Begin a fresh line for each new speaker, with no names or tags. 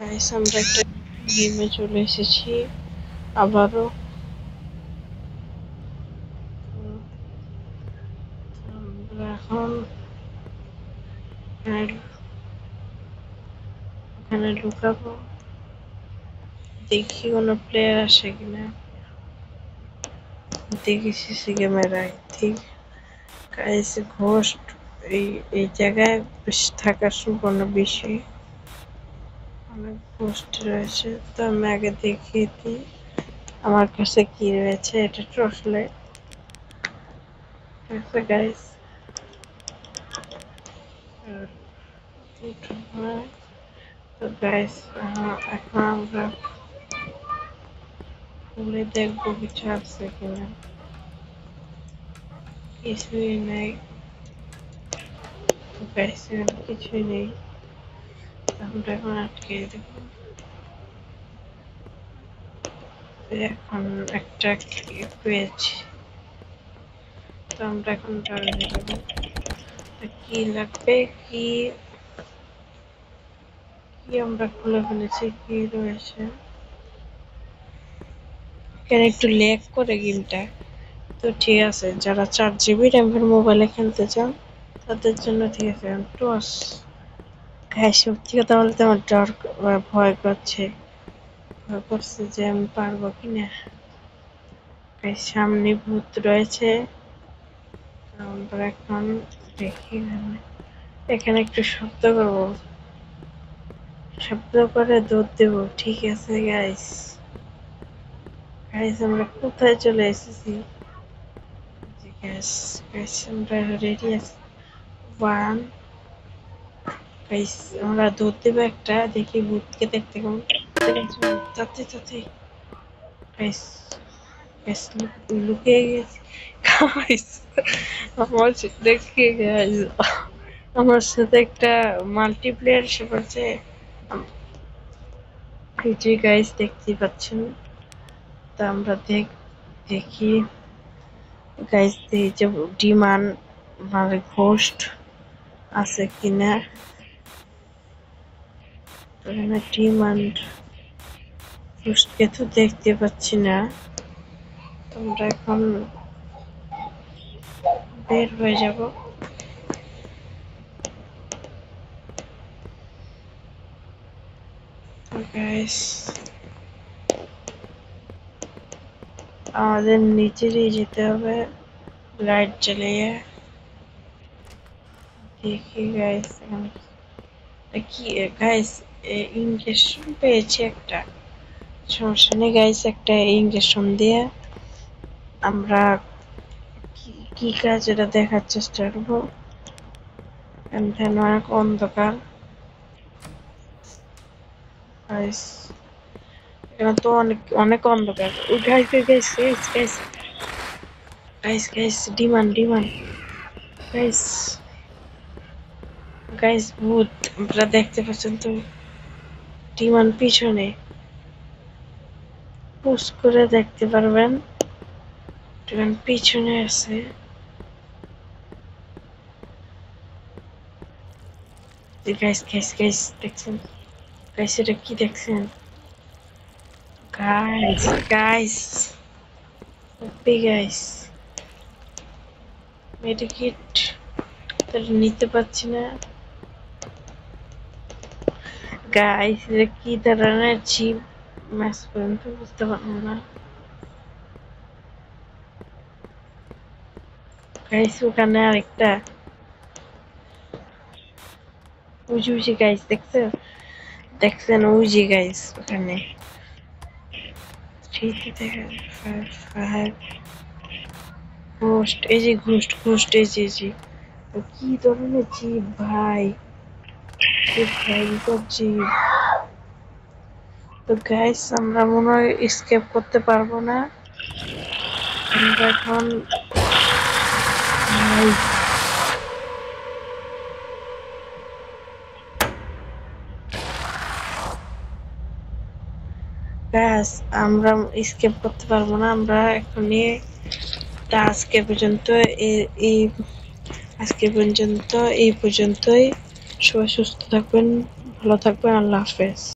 Guys আমরা একটা গেমে চলে এসেছি আবারও। আমরা এখন ওখানে লুকাবো, দেখি কোনো প্লেয়ার আসে কিনা। দেখি সিসি ক্যামেরায় ঠিক গাইস ঘোস্ট এই এই জায়গায় থাকার সম্ভাবনা বেশি, অনেক ঘোস্ট রয়েছে। তো আমি আগে দেখিয়ে দিই আমার কাছে কি রয়েছে। এটা টর্চলাইট গাইস। তো গাইস এখন আমরা খুলে দেখবো কিছু আছে কিনা। কিছুই নেই গাইস, কিছুই নেই। আমরা এখন আটকে দেবো। এখন একটা পেয়েছি, তো আমরা এখন টার্গেট দেবো। কি লাগবে, কি কি আমরা খুলে ফেলেছি, কি রয়েছে। কেন একটু ল্যাগ করে গেমটা, তো ঠিক আছে। যারা 4 GB র্যামের মোবাইলে খেলতে চান তাদের জন্য ঠিক আছে। টস হ্যাঁ, সত্যি কথা বলতে আমার ডর ভয় করছে, যে আমি পারবো কিনা। সামনে ভূত রয়েছে। আমরা এখন দেখি এখানে একটু শব্দ করবো, শব্দ করে দৌড় দেবো। ঠিক আছে গাইস, গাইস আমরা কোথায় চলে এসেছি। গাইস আমরা রেডি আছি। 1 গাইস আমরা দৌড় দেবো একটা, দেখি ভূতকে দেখতে কেমন। তাতে তাতে গাইস গাইস লুকিয়ে গেছি। গাইস আমার দেখি গাইস আমার সাথে একটা মাল্টিপ্লেয়ার এসে পড়ছে। জি গাইস দেখতেই পাচ্ছেন। তা আমরা দেখি গাইস এই যে ডিমান্ড মানে ঘোস্ট আছে কিনা। এখানে ডিমান্ড ঘোস্টকে তো দেখতে পাচ্ছি না। তোমরা এখন বের হয়ে যাব। গাইস আমাদের নিচেরই যেতে হবে লাইট জ্বালিয়ে। দেখি গাইস কি গাইস ইঞ্জেকশন পেয়েছি একটা, সমস্যা নেই গাইস। একটা ইঞ্জেকশন দিয়ে আমরা কি কাজ এটা দেখার চেষ্টা করবো। অনেক অন্ধকার গাইস, এখানে তো অনেক অনেক অন্ধকার। Guys guys guys guys guys guys demand demand guys guys ভূত আপনারা দেখতে পাচ্ছেন তো। ডিমান্ড পিছনে পুশ করে দেখতে পারবেন, ডিমান্ড পিছনে আছে। গাইস গাইস গাইস দেখছেন গাইস, এটা কি দেখছেন গাইস গাইস ওপি গাইস। মেডিকিট তাহলে নিতে পারছি না গাইস। এটা কি ধরনের চিপ ম্যাচ পর্যন্ত বুঝতে পারবো না গাইস। ওখানে আরেকটা উজি উজি গাইস দেখছেন দেখছেন উজি গাইস ওখানে। ঘোস্ট এই যে ঘোস্ট ঘোস্ট এই যে কি ধরনের জীব ভাই, ভয়ঙ্কর জীব। তো গাইস আমরা মনে হয় এসকেপ করতে পারবো না। আমরা এখন গাইস আমরা এসকেপ করতে পারবো না। আমরা এখনই আজকে পর্যন্ত এই আজকে পর্যন্ত এই পর্যন্তই। সবাই সুস্থ থাকবেন, ভালো থাকবেন, আল্লাহ হাফেজ।